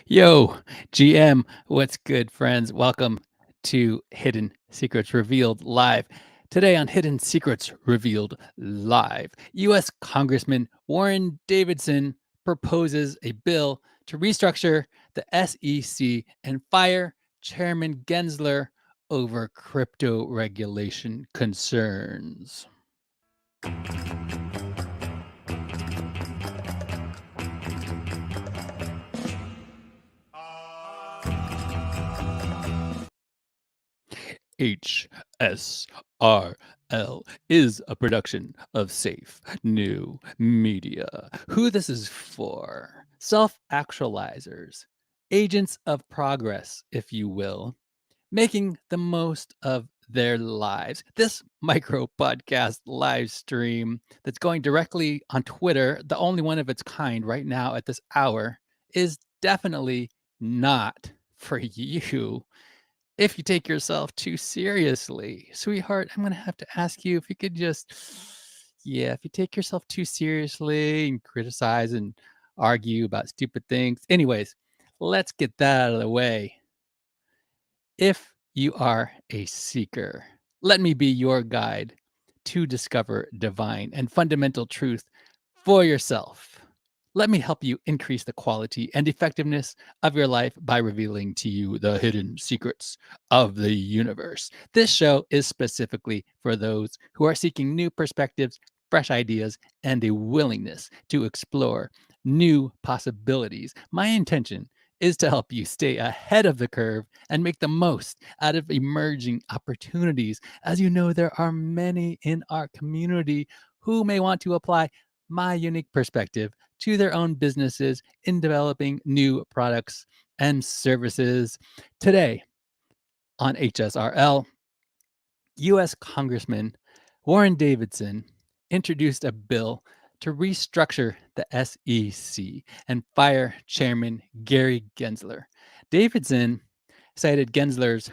Yo, GM, what's good, friends? Welcome to Hidden Secrets Revealed Live. Today on Hidden Secrets Revealed Live, U.S. Congressman Warren Davidson proposes a bill to restructure the SEC and fire Chairman Gensler over crypto regulation concerns. HSRL is a production of Safe New Media. Who this is for? Self-actualizers, agents of progress, if you will, making the most of their lives. This micro podcast live stream that's going directly on Twitter, the only one of its kind right now at this hour, is definitely not for you if you take yourself too seriously. Sweetheart, I'm going to have to ask you if you could just, yeah, if you take yourself too seriously and criticize and argue about stupid things. Anyways, let's get that out of the way. If you are a seeker, let me be your guide to discover divine and fundamental truth for yourself. Let me help you increase the quality and effectiveness of your life by revealing to you the hidden secrets of the universe. This show is specifically for those who are seeking new perspectives, fresh ideas, and a willingness to explore new possibilities. My intention is to help you stay ahead of the curve and make the most out of emerging opportunities. As you know, there are many in our community who may want to apply my unique perspective to their own businesses in developing new products and services. Today on HSRL, U.S. Congressman Warren Davidson introduced a bill to restructure the SEC and fire Chairman Gary Gensler. Davidson cited Gensler's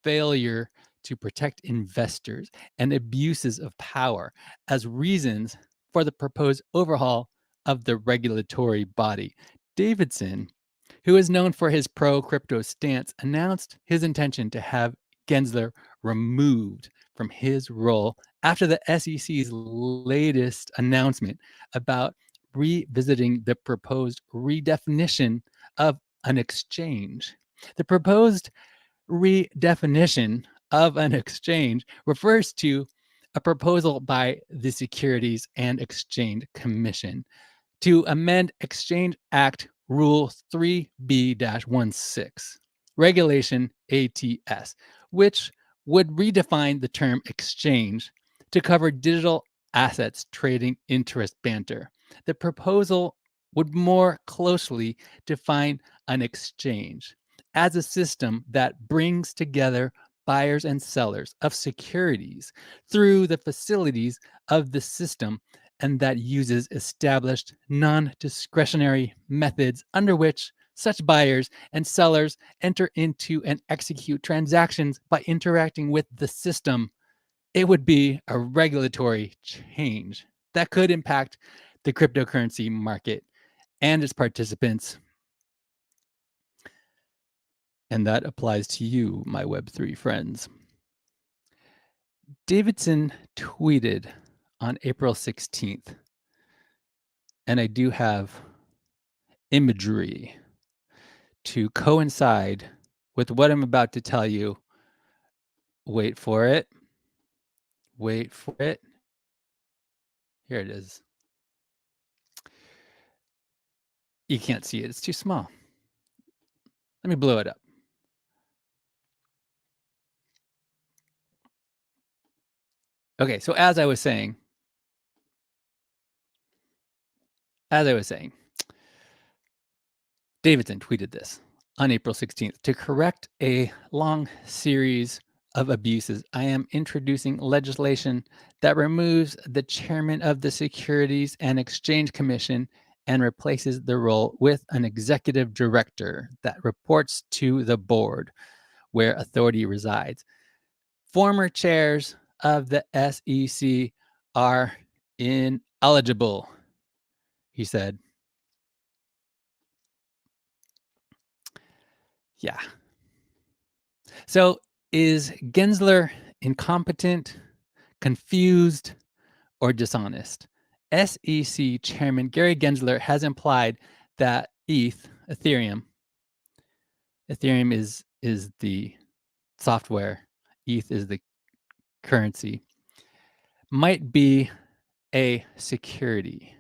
failure to protect investors and abuses of power as reasons for the proposed overhaul of the regulatory body. Davidson, who is known for his pro crypto stance, announced his intention to have Gensler removed from his role after the SEC's latest announcement about revisiting the proposed redefinition of an exchange. The proposed redefinition of an exchange refers to a proposal by the Securities and Exchange Commission to amend Exchange Act Rule 3B 16, Regulation ATS, which would redefine the term exchange to cover digital assets trading interest banter. The proposal would more closely define an exchange as a system that brings together buyers and sellers of securities through the facilities of the system and that uses established non-discretionary methods under which such buyers and sellers enter into and execute transactions by interacting with the system. It would be a regulatory change that could impact the cryptocurrency market and its participants. And that applies to you, my Web3 friends. Davidson tweeted on April 16th, and I do have imagery to coincide with what I'm about to tell you. Wait for it. Wait for it. Here it is. You can't see it. It's too small. Let me blow it up. Okay, so as I was saying, Davidson tweeted this on April 16th. To correct a long series of abuses, I am introducing legislation that removes the chairman of the Securities and Exchange Commission and replaces the role with an executive director that reports to the board where authority resides. Former chairs of the SEC are ineligible, he said. Yeah. So is Gensler incompetent, confused, or dishonest? SEC Chairman Gary Gensler has implied that Ethereum is the software, ETH is the currency, might be a security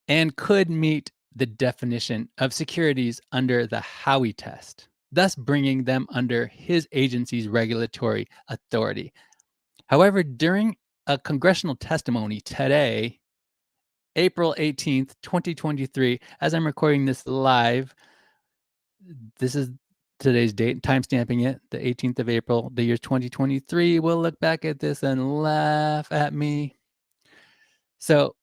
and could meet the definition of securities under the Howey test, thus bringing them under his agency's regulatory authority. However, during a congressional testimony today, April 18th, 2023, as I'm recording this live, this is today's date, timestamping it, the 18th of April, the year 2023. We'll look back at this and laugh at me. So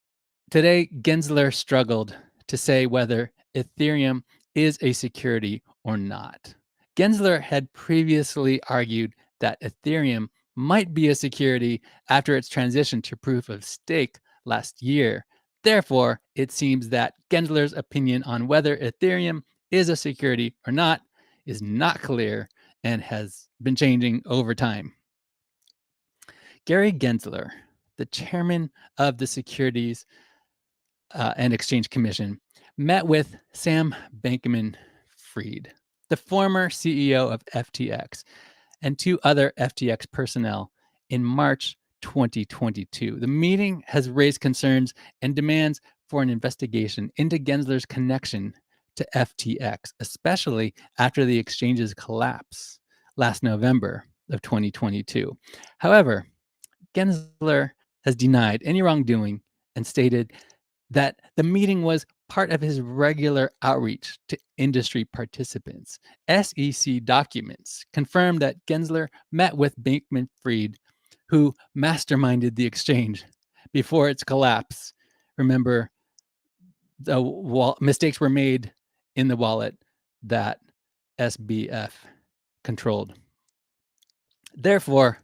today, Gensler struggled to say whether Ethereum is a security or not. Gensler had previously argued that Ethereum might be a security after its transition to proof of stake last year. Therefore, it seems that Gensler's opinion on whether Ethereum is a security or not is not clear and has been changing over time. Gary Gensler, the chairman of the Securities and Exchange Commission, met with Sam Bankman-Fried, the former CEO of FTX, and two other FTX personnel in March 2022. The meeting has raised concerns and demands for an investigation into Gensler's connection to FTX, especially after the exchange's collapse last November of 2022. However, Gensler has denied any wrongdoing and stated that the meeting was part of his regular outreach to industry participants. SEC documents confirm that Gensler met with Bankman-Fried, who masterminded the exchange before its collapse. Remember, the mistakes were made in the wallet that SBF controlled. Therefore,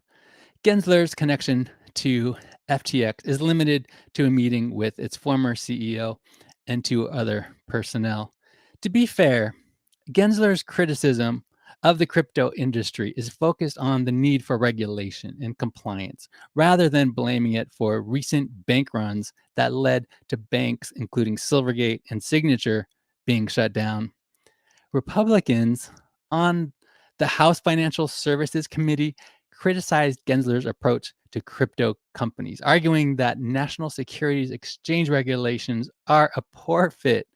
Gensler's connection to FTX is limited to a meeting with its former CEO and two other personnel. To be fair, Gensler's criticism of the crypto industry is focused on the need for regulation and compliance rather than blaming it for recent bank runs that led to banks, including Silvergate and Signature, being shut down. Republicans on the House Financial Services Committee criticized Gensler's approach to crypto companies, arguing that national securities exchange regulations are a poor fit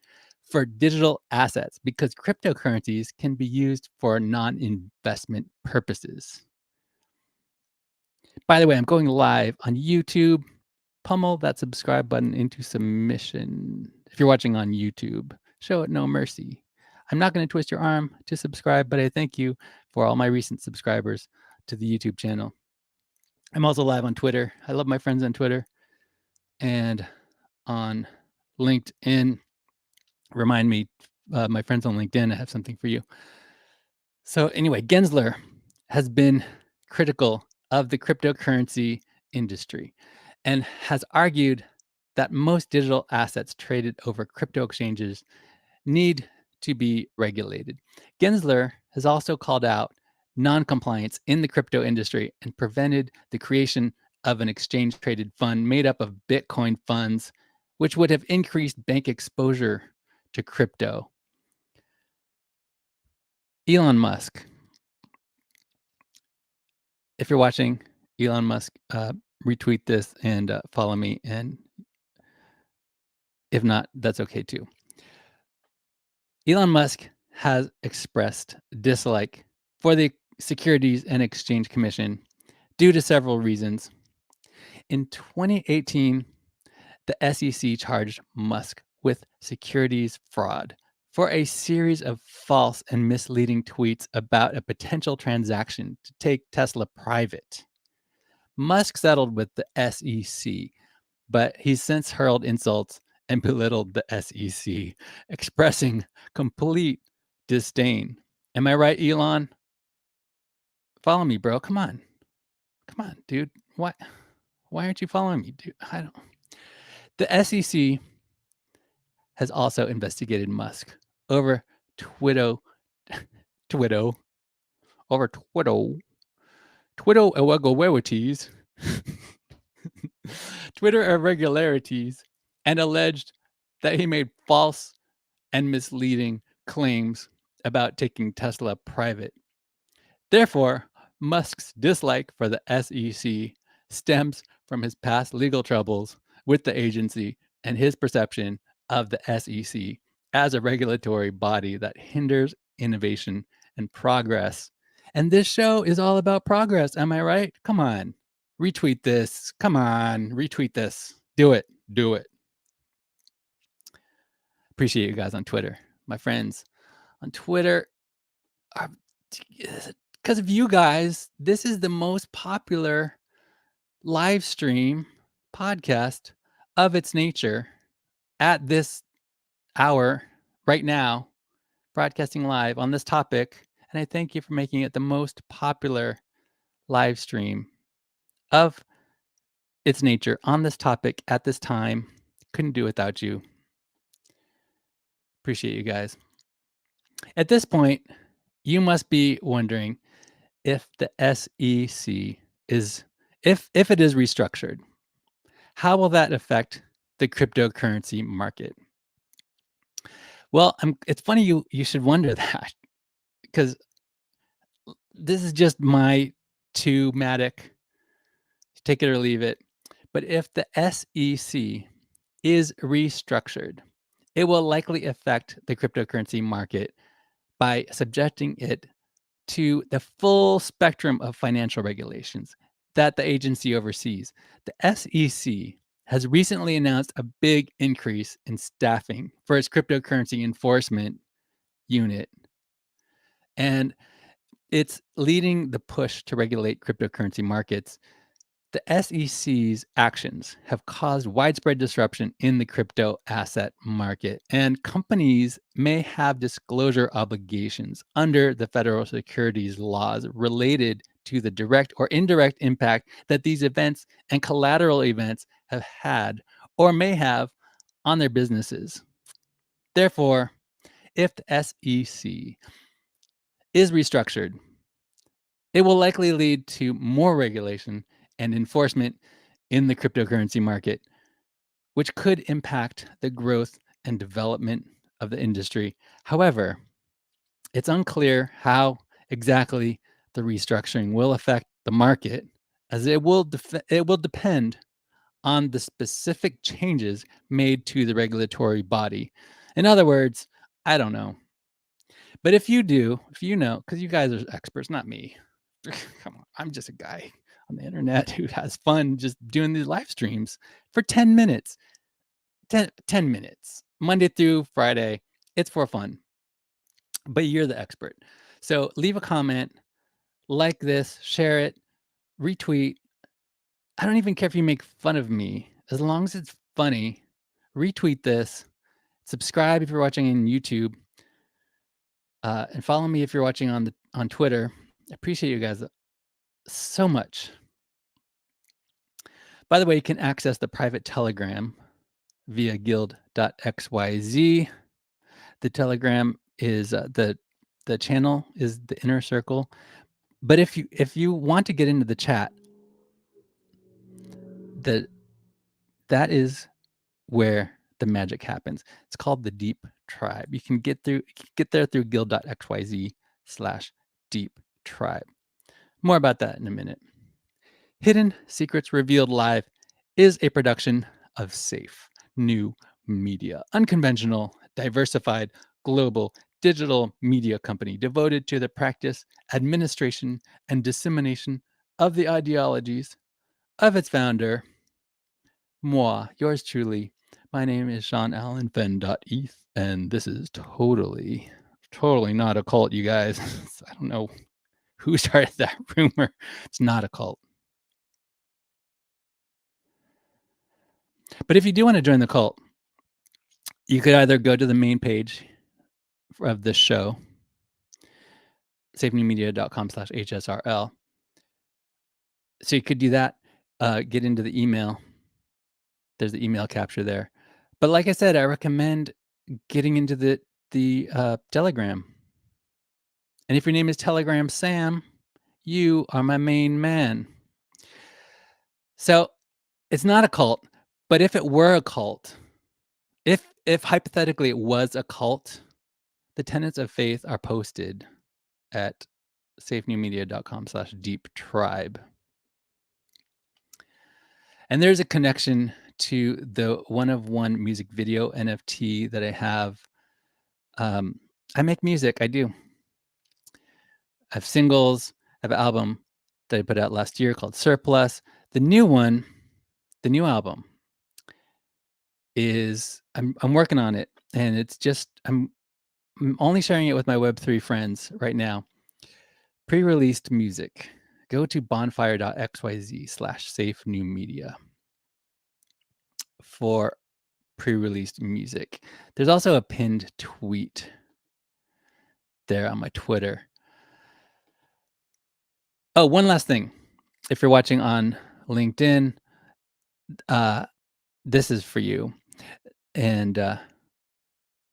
for digital assets because cryptocurrencies can be used for non-investment purposes. By the way, I'm going live on YouTube. Pummel that subscribe button into submission. If you're watching on YouTube, show it no mercy. I'm not going to twist your arm to subscribe, but I thank you for all my recent subscribers to the YouTube channel. I'm also live on Twitter. I love my friends on Twitter and on LinkedIn. Remind me, my friends on LinkedIn, I have something for you. So anyway, Gensler has been critical of the cryptocurrency industry and has argued that most digital assets traded over crypto exchanges need to be regulated. Gensler has also called out non-compliance in the crypto industry and prevented the creation of an exchange-traded fund made up of Bitcoin funds, which would have increased bank exposure to crypto. Elon Musk. If you're watching, Elon Musk, retweet this and follow me. And if not, that's okay too. Elon Musk has expressed dislike for the Securities and Exchange Commission due to several reasons. In 2018, the SEC charged Musk with securities fraud for a series of false and misleading tweets about a potential transaction to take Tesla private. Musk settled with the SEC, but he's since hurled insults and belittled the SEC, expressing complete disdain. Am I right, Elon? Follow me, bro. Come on. Come on, dude. Why aren't you following me, dude? I don't. The SEC has also investigated Musk over Twitter Twitter, over Twitter irregularities, Twitter irregularities, and alleged that he made false and misleading claims about taking Tesla private. Therefore, Musk's dislike for the SEC stems from his past legal troubles with the agency and his perception of the SEC as a regulatory body that hinders innovation and progress. And this show is all about progress. Am I right? Come on. Retweet this. Come on. Retweet this. Do it. Do it. Appreciate you guys on Twitter. My friends on Twitter are, because of you guys, this is the most popular live stream podcast of its nature at this hour right now, broadcasting live on this topic. And I thank you for making it the most popular live stream of its nature on this topic at this time. Couldn't do without you. Appreciate you guys. At this point, you must be wondering if the SEC is if it is restructured, how will that affect the cryptocurrency market? Well, it's funny you should wonder that, because this is just my two-matic, take it or leave it. But if the SEC is restructured, it will likely affect the cryptocurrency market by subjecting it to the full spectrum of financial regulations that the agency oversees. The SEC has recently announced a big increase in staffing for its cryptocurrency enforcement unit, and it's leading the push to regulate cryptocurrency markets. The SEC's actions have caused widespread disruption in the crypto asset market, and companies may have disclosure obligations under the federal securities laws related to the direct or indirect impact that these events and collateral events have had or may have on their businesses. Therefore, if the SEC is restructured, it will likely lead to more regulation and enforcement in the cryptocurrency market, which could impact the growth and development of the industry. However, it's unclear how exactly the restructuring will affect the market, as it will depend on the specific changes made to the regulatory body. In other words, I don't know. But if you do, if you know, because you guys are experts, not me. Come on, I'm just a guy on the internet who has fun just doing these live streams for 10 minutes. 10 minutes, Monday through Friday. It's for fun, but you're the expert. So leave a comment, like this, share it, retweet. I don't even care if you make fun of me. As long as it's funny, retweet this, subscribe if you're watching on YouTube, and follow me if you're watching on Twitter. I appreciate you guys so much. By the way, you can access the private Telegram via guild.xyz. The Telegram is the channel is the inner circle. But if you want to get into the chat, that is where the magic happens. It's called the Deep Tribe. You can get there through guild.xyz/deep tribe. More about that in a minute. Hidden Secrets Revealed Live is a production of Safe New Media, unconventional, diversified, global digital media company devoted to the practice, administration, and dissemination of the ideologies of its founder, moi, yours truly. My name is Sean Allen Fenn.eth, and this is totally not a cult, you guys. I don't know who started that rumor. It's not a cult. But if you do want to join the cult, you could either go to the main page of this show, safenewmedia.com/HSRL. So you could do that, get into the email. There's the email capture there. But like I said, I recommend getting into the Telegram. And if your name is Telegram Sam, you are my main man. So it's not a cult, but if it were a cult, if hypothetically it was a cult, the tenets of faith are posted at safenewmedia.com/deep tribe. And there's a connection to the one of one music video NFT that I have. I make music. I do. I have singles. I have an album that I put out last year called Surplus. The new one, the new album is I'm working on it, and it's just I'm only sharing it with my Web3 friends right now. Pre-released music. Go to bonfire.xyz/safe new media for pre-released music. There's also a pinned tweet there on my Twitter. Oh, one last thing. If you're watching on LinkedIn, this is for you. And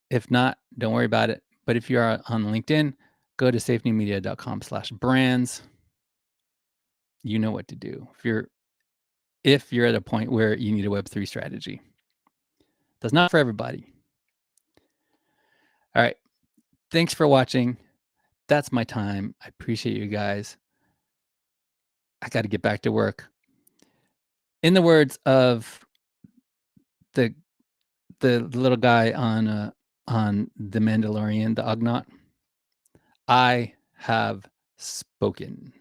if not, don't worry about it. But if you are on LinkedIn, go to safenewmedia.com/brands. You know what to do. If you're at a point where you need a Web3 strategy. That's not for everybody. All right. Thanks for watching. That's my time. I appreciate you guys. I got to get back to work. In the words of the little guy on The Mandalorian, the Ugnaught, I have spoken.